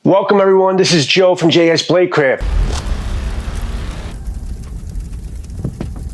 Welcome everyone, this is Joe from JS Bladecraft.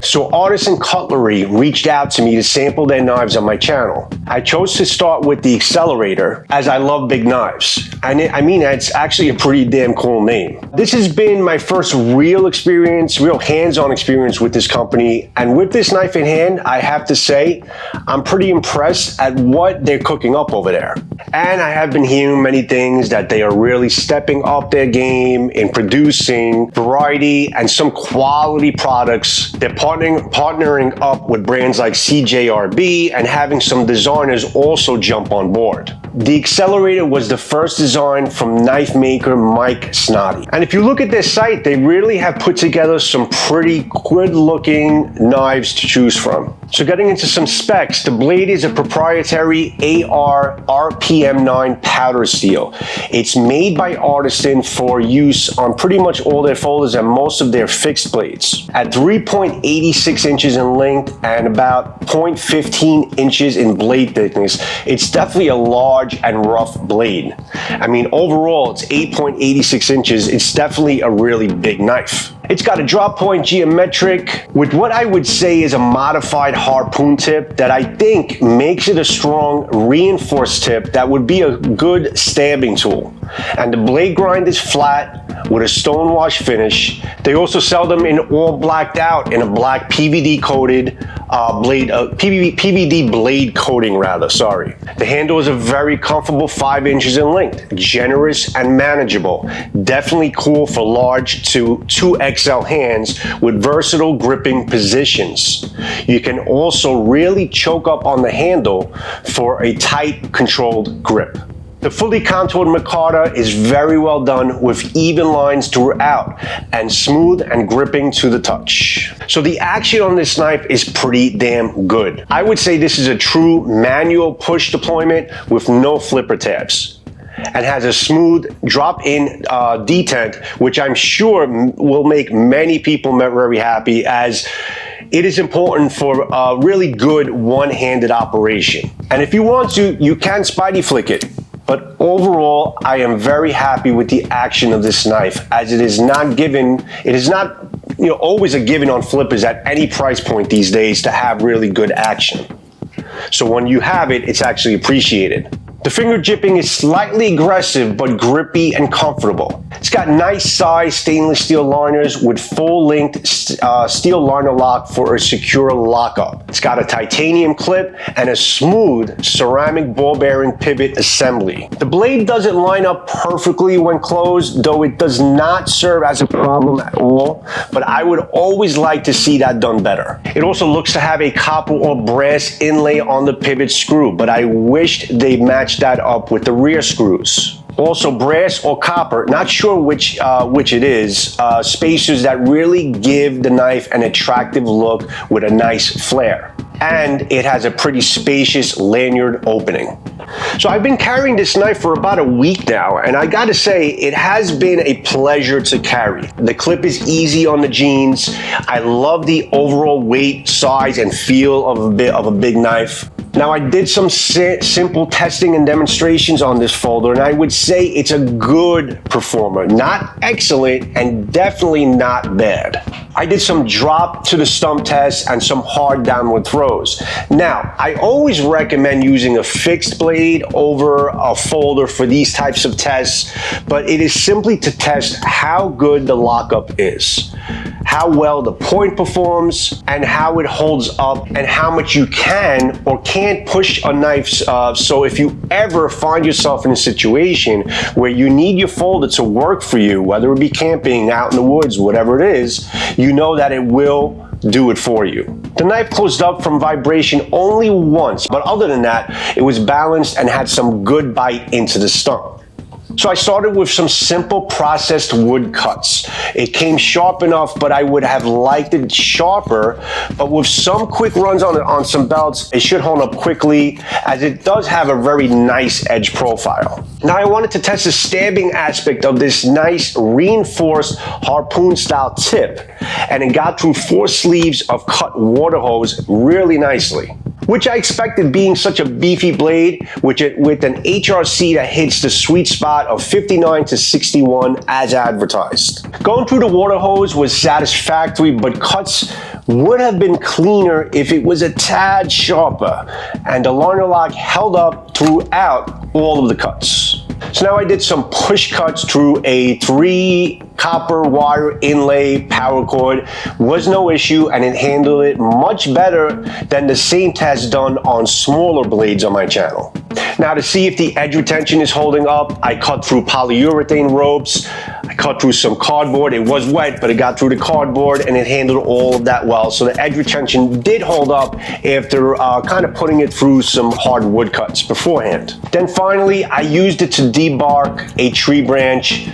So Artisan Cutlery reached out to me to sample their knives on my channel. I chose to start with the Accelerator as I love big knives. And it's actually a pretty damn cool name. This has been my first real experience, real hands-on experience with this company. And with this knife in hand, I have to say, I'm pretty impressed at what they're cooking up over there. And I have been hearing many things that they are really stepping up their game in producing variety and some quality products. They're partnering up with brands like CJRB and having some designers also jump on board. The Accelerator was the first design from knife maker Mike Snoddy. And if you look at their site, they really have put together some pretty good looking knives to choose from. So getting into some specs, the blade is a proprietary AR RPM9 powder steel. It's made by Artisan for use on pretty much all their folders and most of their fixed blades. At 3.86 inches in length and about 0.15 inches in blade thickness, it's definitely a large and rough blade. I mean, overall, it's 8.86 inches. It's definitely a really big knife. It's got a drop point geometric with what I would say is a modified harpoon tip that I think makes it a strong reinforced tip that would be a good stabbing tool. And the blade grind is flat with a stonewash finish. They also sell them in all blacked out in a black PVD coated PVD blade coating rather, sorry. The handle is a very comfortable 5 inches in length, generous and manageable. Definitely cool for large to 2XL hands with versatile gripping positions. You can also really choke up on the handle for a tight, controlled grip. The fully contoured micarta is very well done with even lines throughout and smooth and gripping to the touch. So the action on this knife is pretty damn good. I would say this is a true manual push deployment with no flipper tabs and has a smooth drop-in detent, which I'm sure will make many people very happy as it is important for a really good one-handed operation. And if you want to, you can spidey flick it. But overall, I am very happy with the action of this knife as it is not always a given on flippers at any price point these days to have really good action. So when you have it, it's actually appreciated. The finger jipping is slightly aggressive but grippy and comfortable. It's got nice size stainless steel liners with full length steel liner lock for a secure lockup. It's got a titanium clip and a smooth ceramic ball bearing pivot assembly. The blade doesn't line up perfectly when closed, though it does not serve as a problem at all, but I would always like to see that done better. It also looks to have a copper or brass inlay on the pivot screw, but I wished they matched that up with the rear screws. Also brass or copper, not sure which it is, spacers that really give the knife an attractive look with a nice flare. And it has a pretty spacious lanyard opening. So I've been carrying this knife for about a week now, and I gotta say, it has been a pleasure to carry. The clip is easy on the jeans. I love the overall weight, size, and feel of a big knife. Now, I did some simple testing and demonstrations on this folder, and I would say it's a good performer. Not excellent, and definitely not bad. I did some drop to the stump tests and some hard downward throws. Now, I always recommend using a fixed blade over a folder for these types of tests, but it is simply to test how good the lockup is, how well the point performs, and how it holds up, and how much you can or can't push a knife. So if you ever find yourself in a situation where you need your folder to work for you, whether it be camping, out in the woods, whatever it is, you know that it will do it for you. The knife closed up from vibration only once, but other than that, it was balanced and had some good bite into the stump. So I started with some simple processed wood cuts. It came sharp enough, but I would have liked it sharper. But with some quick runs on some belts, it should hone up quickly, as it does have a very nice edge profile. Now I wanted to test the stabbing aspect of this nice reinforced harpoon style tip, and it got through 4 sleeves of cut water hose really nicely. which I expected being such a beefy blade, with an HRC that hits the sweet spot of 59 to 61 as advertised. Going through the water hose was satisfactory, but cuts would have been cleaner if it was a tad sharper, and the liner lock held up throughout all of the cuts. So now I did some push cuts through a 3 copper wire inlay power cord. Was no issue, and it handled it much better than the same test done on smaller blades on my channel. Now, to see if the edge retention is holding up, I cut through polyurethane ropes. I cut through some cardboard. It was wet, but it got through the cardboard and it handled all of that well. So the edge retention did hold up after kind of putting it through some hard wood cuts beforehand. Then finally, I used it to debark a tree branch.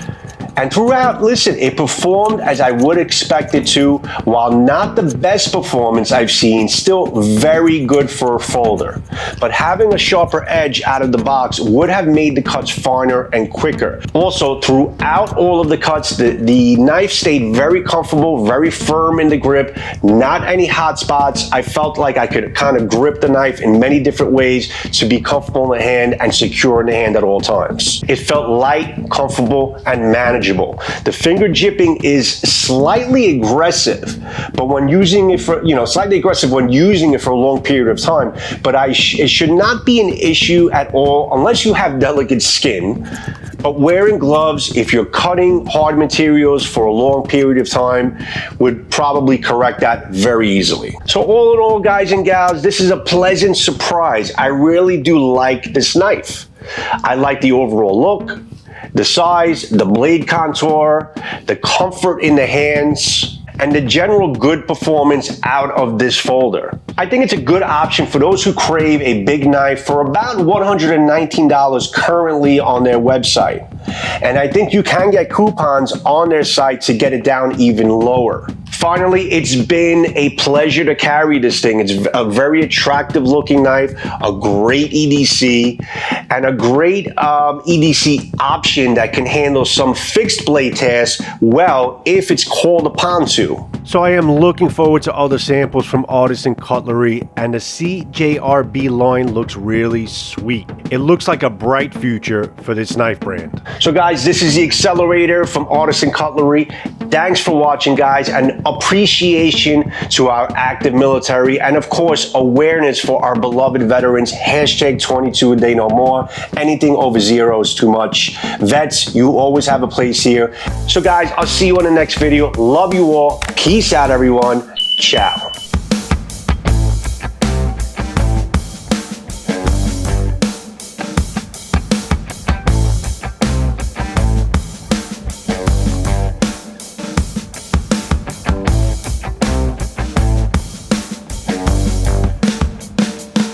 And throughout, listen, it performed as I would expect it to. While not the best performance I've seen, still very good for a folder. But having a sharper edge out of the box would have made the cuts finer and quicker. Also, throughout all of the cuts, the knife stayed very comfortable, very firm in the grip, not any hot spots. I felt like I could kind of grip the knife in many different ways to be comfortable in the hand and secure in the hand at all times. It felt light, comfortable, and manageable. The finger jipping is slightly aggressive, but when using it for, slightly aggressive when using it for a long period of time, but it should not be an issue at all unless you have delicate skin. But wearing gloves, if you're cutting hard materials for a long period of time, would probably correct that very easily. So all in all, guys and gals, this is a pleasant surprise. I really do like this knife. I like the overall look, the size, the blade contour, the comfort in the hands, and the general good performance out of this folder. I think it's a good option for those who crave a big knife for about $119 currently on their website. And I think you can get coupons on their site to get it down even lower. Finally, it's been a pleasure to carry this thing. It's a very attractive looking knife, a great EDC, and a great EDC option that can handle some fixed blade tasks well if it's called upon to. So I am looking forward to other samples from Artisan Cutlery, and the CJRB line looks really sweet. It looks like a bright future for this knife brand. So guys, this is the Accelerator from Artisan Cutlery. Thanks for watching, guys, and appreciation to our active military, and of course awareness for our beloved veterans. Hashtag 22 a day no more. Anything over 0 is too much. Vets, you always have a place here. So guys, I'll see you on the next video. Love you all. Peace out, everyone. Ciao.